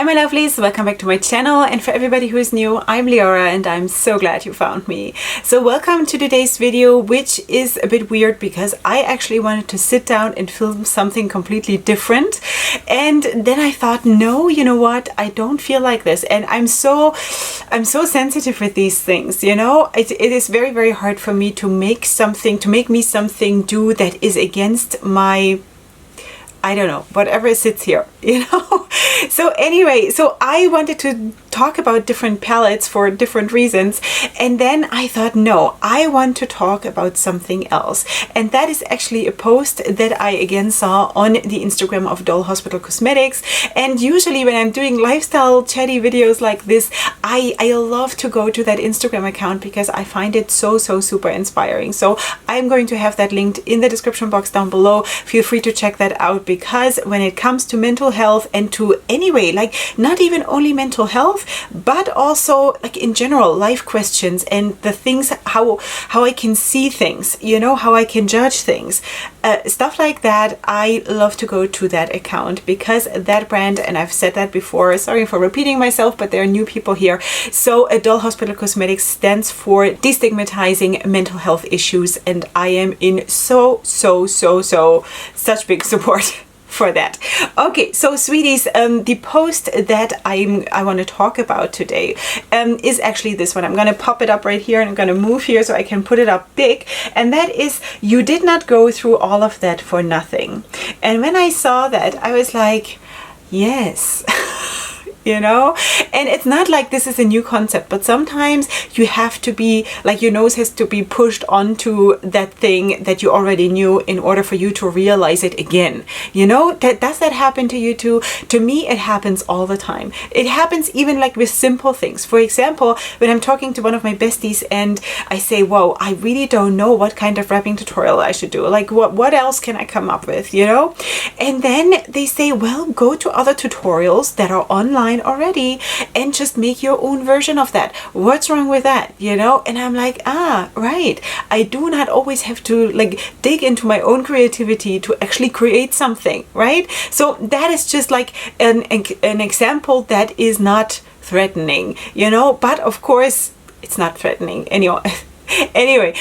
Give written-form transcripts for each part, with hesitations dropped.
my lovelies, welcome back to my channel, and for everybody who is new, I'm Leorah and I'm so glad you found me. So welcome to today's video, which is a bit weird because I actually wanted to sit down and film something completely different, and then I thought, no, you know what, I don't feel like this, and I'm so sensitive with these things, you know. It is very, very hard for me to make me something do that is against my, I don't know, whatever sits here, you know. So anyway, so I wanted to talk about different palettes for different reasons, and then I thought, no, I want to talk about something else, and that is actually a post that I again saw on the Instagram of Doll Hospital Cosmetics. And usually when I'm doing lifestyle chatty videos like this, I love to go to that Instagram account because I find it so super inspiring. So I'm going to have that linked in the description box down below. Feel free to check that out, because when it comes to mental health and to anyway, like not even only mental health, but also like in general life questions and the things, how I can see things, you know, how I can judge things, stuff like that, I love to go to that account, because that brand, and I've said that before, sorry for repeating myself, but there are new people here. So Doll Hospital Cosmetics stands for destigmatizing mental health issues, and I am in such big support for that. Okay, so sweeties, the post that I want to talk about today is actually this one. I'm going to pop it up right here, and I'm going to move here so I can put it up big, and that is, you did not go through all of that for nothing. And when I saw that, I was like, yes. You know, and it's not like this is a new concept, but sometimes you have to be like, your nose has to be pushed onto that thing that you already knew in order for you to realize it again. You know, does that happen to you too? To me, it happens all the time. It happens even like with simple things. For example, when I'm talking to one of my besties and I say, whoa, I really don't know what kind of wrapping tutorial I should do. Like what else can I come up with, you know? And then they say, well, go to other tutorials that are online already and just make your own version of that. What's wrong with that, you know? And I'm like, right, I do not always have to like dig into my own creativity to actually create something, right? So that is just like an example that is not threatening, you know, but of course it's not threatening anyway. Anyway,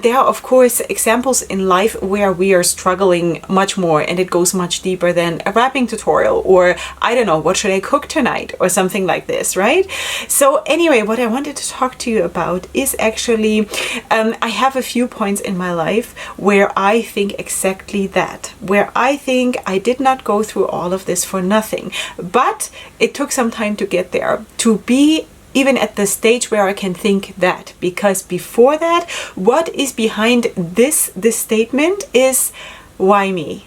there are of course examples in life where we are struggling much more, and it goes much deeper than a wrapping tutorial, or I don't know, what should I cook tonight, or something like this, right? So anyway, what I wanted to talk to you about is actually, I have a few points in my life where I think exactly that, where I think I did not go through all of this for nothing, but it took some time to get there, to be even at the stage where I can think that, because before that, what is behind this statement is, why me?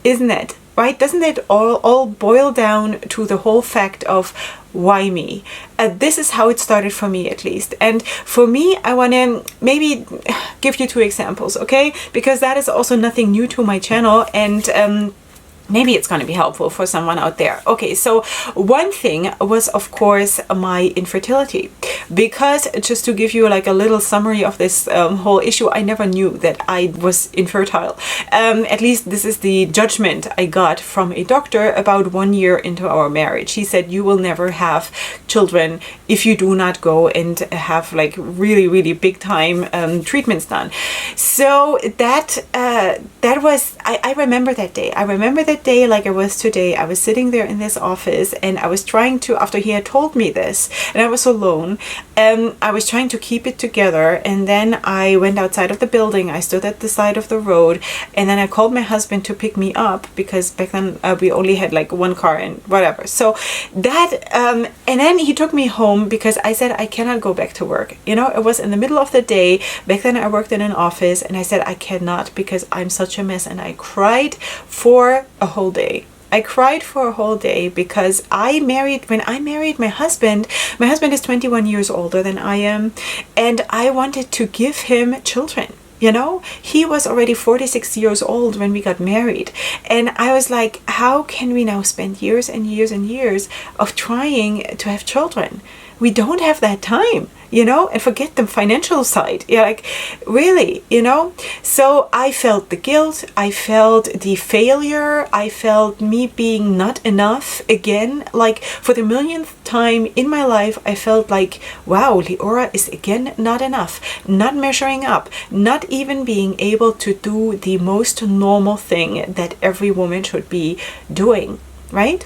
Isn't it? Right? Doesn't it all boil down to the whole fact of why me? This is how it started for me, at least. And for me, I want to maybe give you two examples, okay? Because that is also nothing new to my channel, and maybe it's going to be helpful for someone out there. Okay, so one thing was, of course, my infertility, because just to give you like a little summary of this whole issue, I never knew that I was infertile. At least this is the judgment I got from a doctor about 1 year into our marriage. He said, you will never have children if you do not go and have like really big time treatments done. So that was, I remember that day. I remember that day like it was today. I was sitting there in this office, and I was trying to, after he had told me this, and I was alone, I was trying to keep it together, and then I went outside of the building. I stood at the side of the road, and then I called my husband to pick me up, because back then we only had like one car and whatever. So that and then he took me home, because I said I cannot go back to work, you know. It was in the middle of the day. Back then I worked in an office, and I said I cannot, because I'm such a mess, and I cried for a whole day. I cried for a whole day, because when I married my husband is 21 years older than I am, and I wanted to give him children. You know, he was already 46 years old when we got married, and I was like, how can we now spend years and years and years of trying to have children? we don't have that time, and forget the financial side. Yeah, like really, So I felt the guilt, I felt the failure, I felt me being not enough again. Like for the millionth time in my life, I felt like, wow, Leorah is again not enough, not measuring up, not even being able to do the most normal thing that every woman should be doing, right?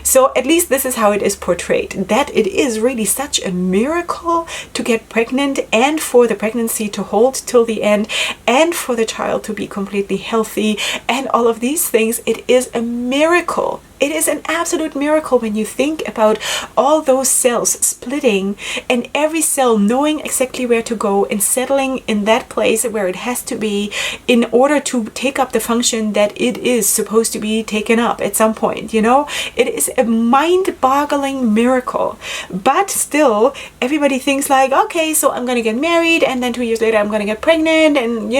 So at least this is how it is portrayed, that it is really such a miracle to get pregnant and for the pregnancy to hold till the end and for the child to be completely healthy and all of these things. It is a miracle. It is an absolute miracle when you think about all those cells splitting and every cell knowing exactly where to go and settling in that place where it has to be in order to take up the function that it is supposed to be taken up at some point, It is a mind-boggling miracle. But still, everybody thinks like, okay, so I'm going to get married and then 2 years later I'm going to get pregnant and,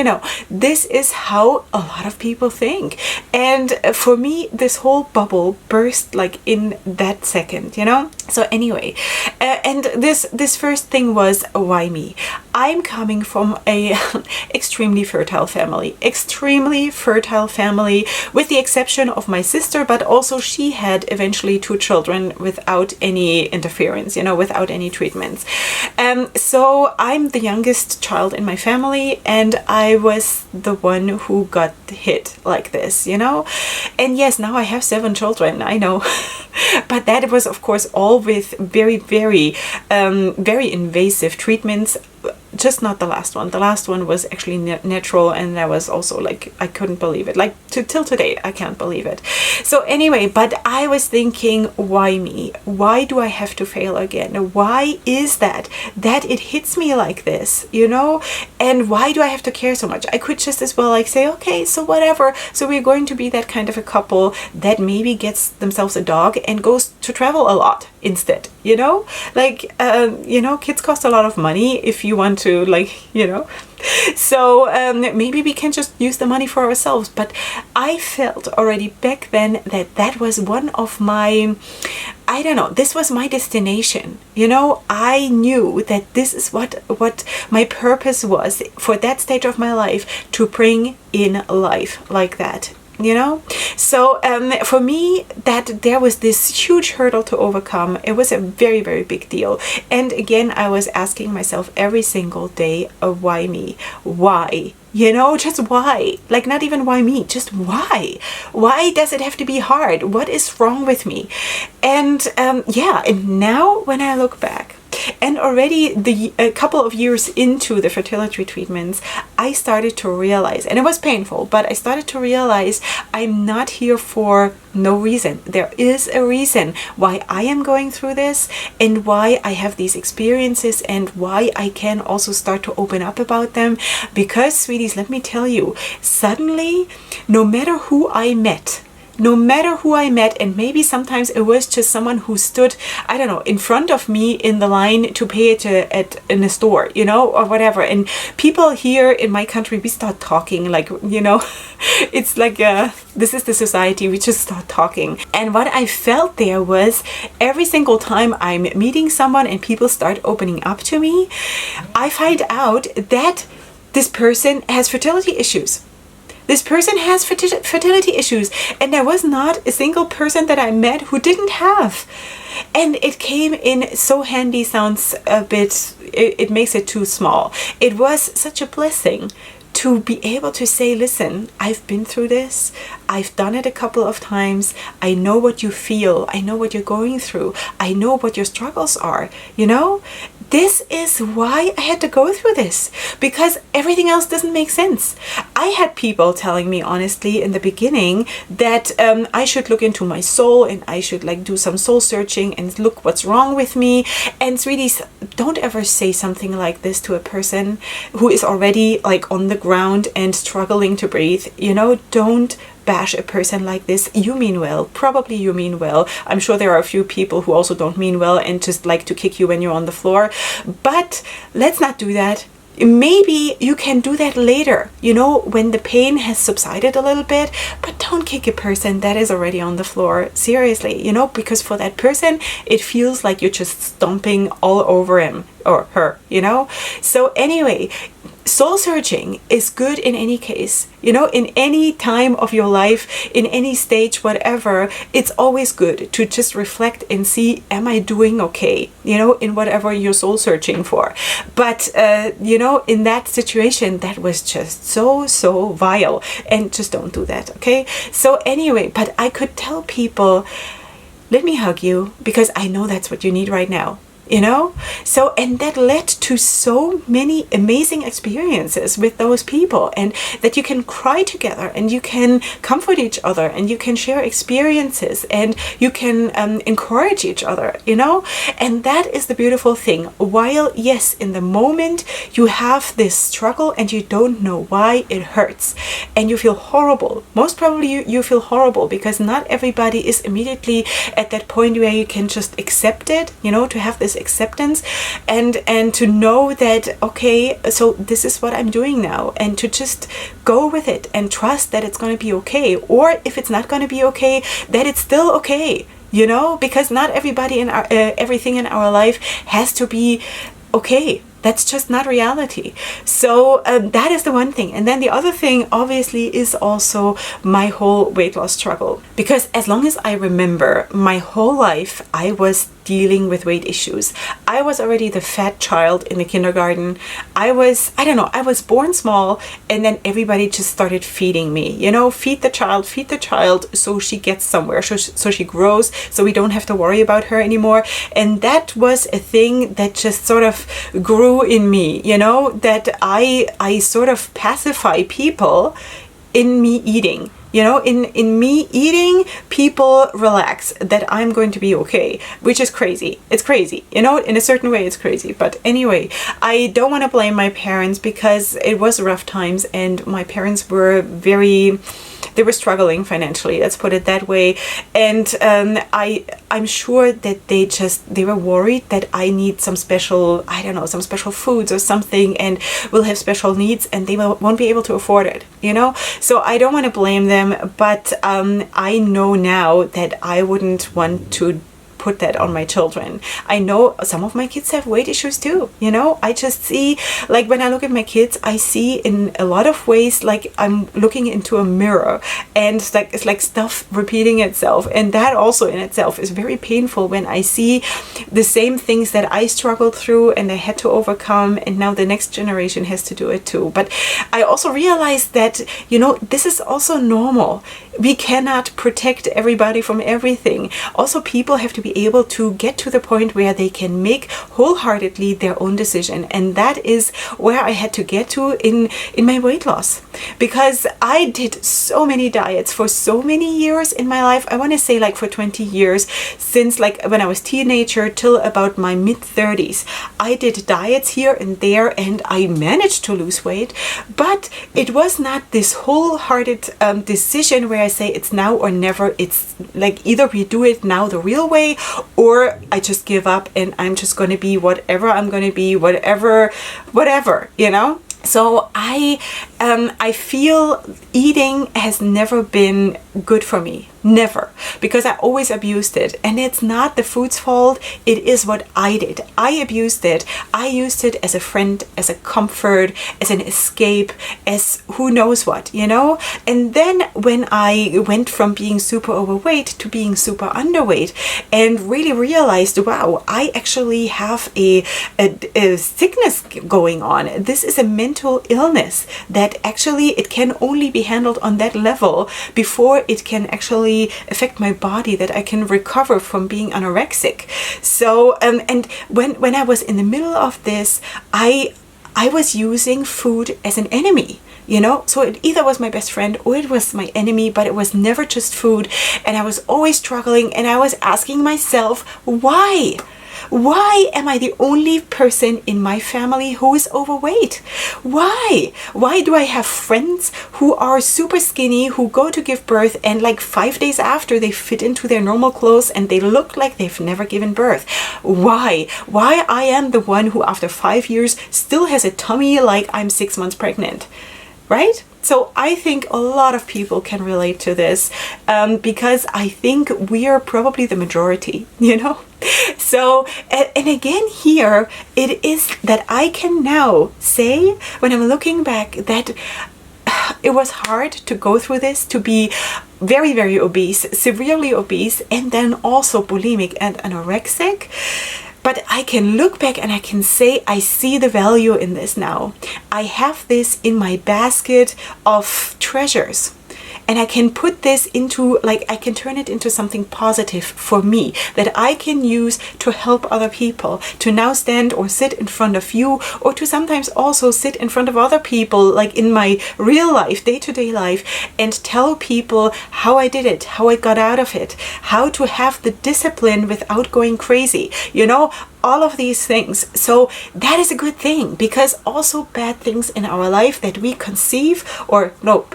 this is how a lot of people think. And for me, this whole bubble burst like in that second, So anyway, and this first thing was, why me? I'm coming from a extremely fertile family, with the exception of my sister, but also she had eventually 2 children without any interference, without any treatments. So I'm the youngest child in my family, and I was the one who got hit like this, And yes, now I have 7 children, I know. But that was, of course, all with very, very, very invasive treatments. Just not the last one. The last one was actually natural, and that was also like, I couldn't believe it. Like till today, I can't believe it. So anyway, but I was thinking, why me? Why do I have to fail again? Why is that it hits me like this, And why do I have to care so much? I could just as well like say, okay, so whatever. So we're going to be that kind of a couple that maybe gets themselves a dog and goes to travel a lot instead, Like, kids cost a lot of money if you want to, like, So maybe we can just use the money for ourselves. But I felt already back then that was one of my, I don't know, this was my destination. I knew that this is what my purpose was for that stage of my life, to bring in life like that. So for me, that there was this huge hurdle to overcome. It was a very, very big deal. And again, I was asking myself every single day, why me? Why? Just why? Like, not even why me, just why? Why does it have to be hard? What is wrong with me? And and now when I look back, and already a couple of years into the fertility treatments, I started to realize, and it was painful, but I started to realize I'm not here for no reason. There is a reason why I am going through this and why I have these experiences and why I can also start to open up about them. Because, sweeties, let me tell you, suddenly, no matter who I met, and maybe sometimes it was just someone who stood, I don't know, in front of me in the line to pay it in a store, or whatever. And people here in my country, we start talking like, it's like, this is the society, we just start talking. And what I felt there was, every single time I'm meeting someone and people start opening up to me, I find out that this person has fertility issues. This person has fertility issues, and there was not a single person that I met who didn't have. And it came in so handy, sounds a bit, it makes it too small. It was such a blessing to be able to say, listen, I've been through this. I've done it a couple of times. I know what you feel. I know what you're going through. I know what your struggles are, This is why I had to go through this, because everything else doesn't make sense. I had people telling me honestly in the beginning that I should look into my soul and I should like do some soul searching and look what's wrong with me. And sweeties, don't ever say something like this to a person who is already like on the ground and struggling to breathe. Don't bash a person like this. You mean well. Probably you mean well. I'm sure there are a few people who also don't mean well and just like to kick you when you're on the floor. But let's not do that. maybe you can do that later, when the pain has subsided a little bit, but don't kick a person that is already on the floor, seriously, because for that person, it feels like you're just stomping all over him or her, So anyway, soul searching is good in any case, in any time of your life, in any stage, whatever. It's always good to just reflect and see, am I doing okay, in whatever you're soul searching for. But, in that situation, that was just so vile, and just don't do that. Okay. So anyway, but I could tell people, let me hug you, because I know that's what you need right now. So, and that led to so many amazing experiences with those people, and that you can cry together, and you can comfort each other, and you can share experiences, and you can encourage each other, and that is the beautiful thing. While yes, in the moment you have this struggle and you don't know why, it hurts and you feel horrible. Most probably you feel horrible because not everybody is immediately at that point where you can just accept it, to have this acceptance and to know that, okay, so this is what I'm doing now, and to just go with it and trust that it's going to be okay. Or if it's not going to be okay, that it's still okay, because not everybody in our everything in our life has to be okay. That's just not reality. So that is the one thing. And then the other thing, obviously, is also my whole weight loss struggle. Because as long as I remember, my whole life, I was dealing with weight issues. I was already the fat child in the kindergarten. I was born small, and then everybody just started feeding me. Feed the child so she gets somewhere, so she grows, so we don't have to worry about her anymore. And that was a thing that just sort of grew in me, that I sort of pacify people in me eating. In me eating, people relax that I'm going to be okay, which is crazy. It's crazy, in a certain way it's crazy. But anyway, I don't want to blame my parents, because it was rough times, and my parents were they were struggling financially, let's put it that way. And I'm sure that they were worried that I need some special foods or something, and will have special needs, and they won't be able to afford it, So I don't want to blame them, but I know now that I wouldn't want to put that on my children. I know some of my kids have weight issues too, I just see, like, when I look at my kids, I see in a lot of ways like I'm looking into a mirror, and it's like stuff repeating itself, and that also in itself is very painful when I see the same things that I struggled through and I had to overcome, and now the next generation has to do it too. But I also realized that, this is also normal. We cannot protect everybody from everything. Also, people have to be able to get to the point where they can make wholeheartedly their own decision, and that is where I had to get to in my weight loss, because I did so many diets for so many years in my life. I want to say like for 20 years, since like when I was teenager till about my mid-30s. I did diets here and there, and I managed to lose weight, but it was not this wholehearted decision where I say it's now or never. It's like either we do it now the real way, or I just give up and I'm just going to be whatever I'm going to be, whatever, So I feel eating has never been good for me. Never. Because I always abused it. And it's not the food's fault. It is what I did. I abused it. I used it as a friend, as a comfort, as an escape, as who knows what, And then when I went from being super overweight to being super underweight, and really realized, wow, I actually have a sickness going on. This is a mental illness that actually it can only be handled on that level before it can actually affect my body, that I can recover from being anorexic. So and when I was in the middle of this, I was using food as an enemy. So it either was my best friend or it was my enemy, but it was never just food. And I was always struggling, and I was asking myself, why? Why am I the only person in my family who is overweight? Why? Why do I have friends who are super skinny, who go to give birth, and like 5 days after they fit into their normal clothes and they look like they've never given birth? Why? Why I am the one who after 5 years still has a tummy like I'm 6 months pregnant, right? So I think a lot of people can relate to this, because I think we are probably the majority, you know? So, and again here, it is that I can now say, when I'm looking back, that it was hard to go through this, to be very, very obese, severely obese, and then also bulimic and anorexic. But I can look back and I can say, I see the value in this now. I have this in my basket of treasures. And I can put this into, like, I can turn it into something positive for me that I can use to help other people, to now stand or sit in front of you, or to sometimes also sit in front of other people, like in my real life, day-to-day life, and tell people how I did it, how I got out of it, how to have the discipline without going crazy, you know, all of these things. So that is a good thing, because also bad things in our life that we conceive, or no,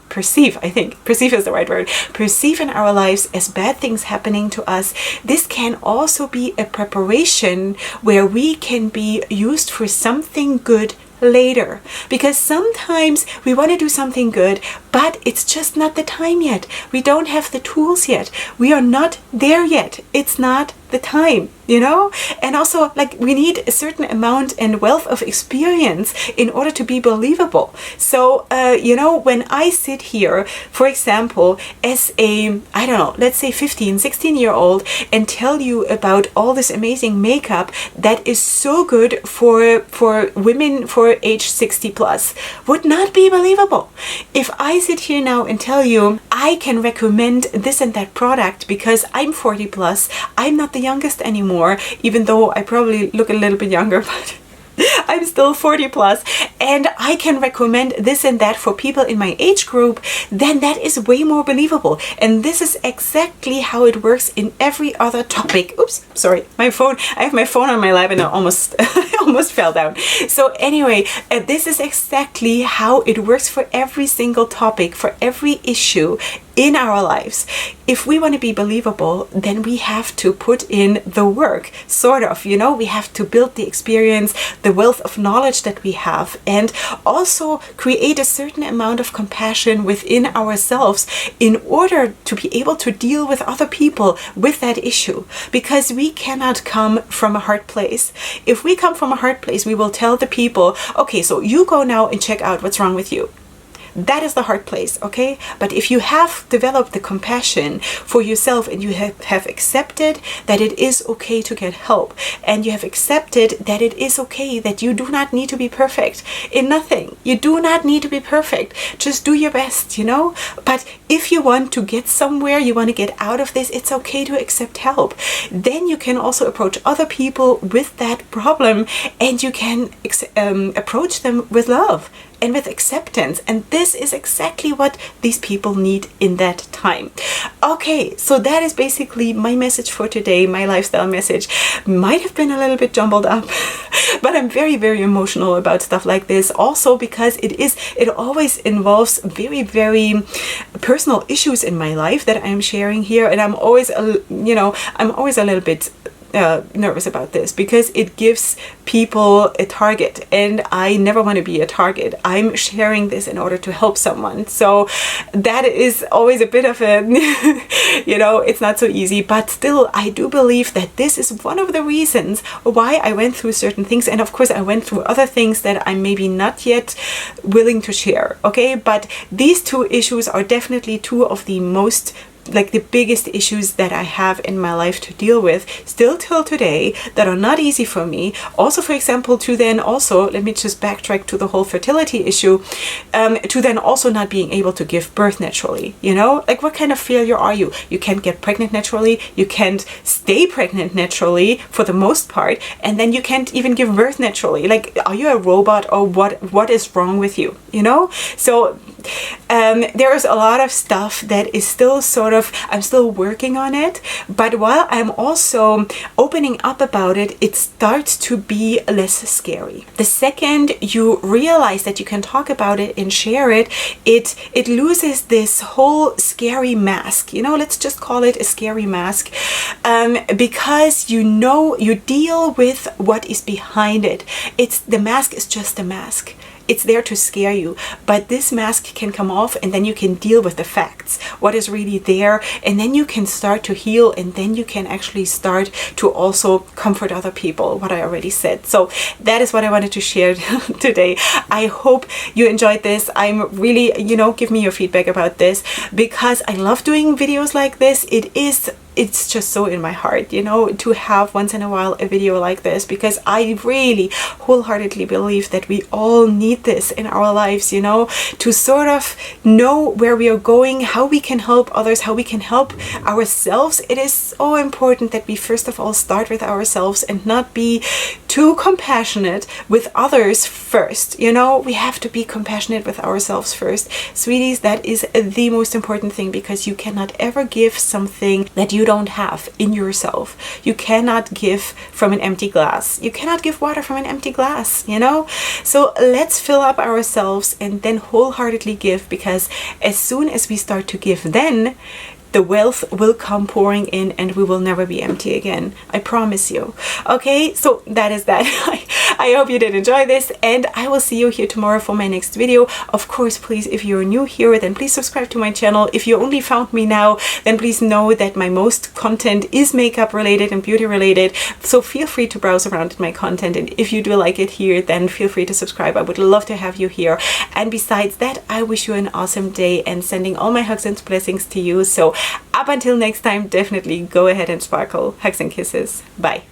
perceive, I think, perceive is the right word, perceive in our lives as bad things happening to us, this can also be a preparation where we can be used for something good later. Because sometimes we want to do something good, but it's just not the time yet. We don't have the tools yet. We are not there yet. It's not the time, you know? And also, like, we need a certain amount and wealth of experience in order to be believable. So, you know, when I sit here, for example, as a, I don't know, let's say 15, 16-year-old, and tell you about all this amazing makeup that is so good for women for age 60 plus, would not be believable. If I sit here now and tell you I can recommend this and that product because I'm 40 plus, I'm not the youngest anymore, even though I probably look a little bit younger, but I'm still 40 plus, and I can recommend this and that for people in my age group, then that is way more believable. And this is exactly how it works in every other topic. Oops, sorry, my phone. I have my phone on my lap and I almost fell down. So anyway, this is exactly how it works for every single topic, for every issue in our lives. If we want to be believable, then we have to put in the work, sort of, you know, we have to build the experience, the wealth of knowledge that we have, and also create a certain amount of compassion within ourselves in order to be able to deal with other people with that issue. Because we cannot come from a hard place. If we come from a hard place, we will tell the people, okay, so you go now and check out what's wrong with you. That is the hard place, okay? But if you have developed the compassion for yourself, and you have accepted that it is okay to get help, and you have accepted that it is okay that you do not need to be perfect in nothing. You do not need to be perfect. Just do your best, you know? But if you want to get somewhere, you want to get out of this, it's okay to accept help. Then you can also approach other people with that problem, and you can approach them with love and with acceptance. And this is exactly what these people need in that time. Okay, so that is basically my message for today. My lifestyle message might have been a little bit jumbled up, but I'm very, very emotional about stuff like this. Also because it always involves very, very personal issues in my life that I'm sharing here. And I'm always, I'm always a little bit nervous about this, because it gives people a target, and I never want to be a target. I'm sharing this in order to help someone. So that is always a bit of a, it's not so easy, but still I do believe that this is one of the reasons why I went through certain things. And of course I went through other things that I'm maybe not yet willing to share. Okay. But these two issues are definitely two of the most, like, the biggest issues that I have in my life to deal with still till today, that are not easy for me. Also, for example, to then also, let me just backtrack to the whole fertility issue, to then also not being able to give birth naturally, like, what kind of failure are you? You can't get pregnant naturally, you can't stay pregnant naturally for the most part, and then you can't even give birth naturally. Like, are you a robot, or what is wrong with you? So there's a lot of stuff that is still I'm still working on it, but while I'm also opening up about it, it starts to be less scary. The second you realize that you can talk about it and share it, it loses this whole scary mask. Let's just call it a scary mask, because you deal with what is behind it. The mask is just a mask. It's there to scare you, but this mask can come off, and then you can deal with the facts, what is really there, and then you can start to heal, and then you can actually start to also comfort other people, what I already said. So that is what I wanted to share today. I hope you enjoyed this. I'm really, give me your feedback about this, because I love doing videos like this. It's just so in my heart, to have once in a while a video like this, because I really wholeheartedly believe that we all need this in our lives, to sort of know where we are going, how we can help others, how we can help ourselves. It is so important that we first of all start with ourselves and not be too compassionate with others first. We have to be compassionate with ourselves first. Sweeties, that is the most important thing, because you cannot ever give something that you don't have in yourself. You cannot give from an empty glass. You cannot give water from an empty glass, So let's fill up ourselves and then wholeheartedly give, because as soon as we start to give, then the wealth will come pouring in and we will never be empty again. I promise you. Okay, so that is that. I hope you did enjoy this, and I will see you here tomorrow for my next video. Of course, please, if you're new here, then please subscribe to my channel. If you only found me now, then please know that my most content is makeup related and beauty related. So feel free to browse around in my content, and if you do like it here, then feel free to subscribe. I would love to have you here. And besides that, I wish you an awesome day and sending all my hugs and blessings to you. So up until next time, definitely go ahead and sparkle. Hugs and kisses. Bye.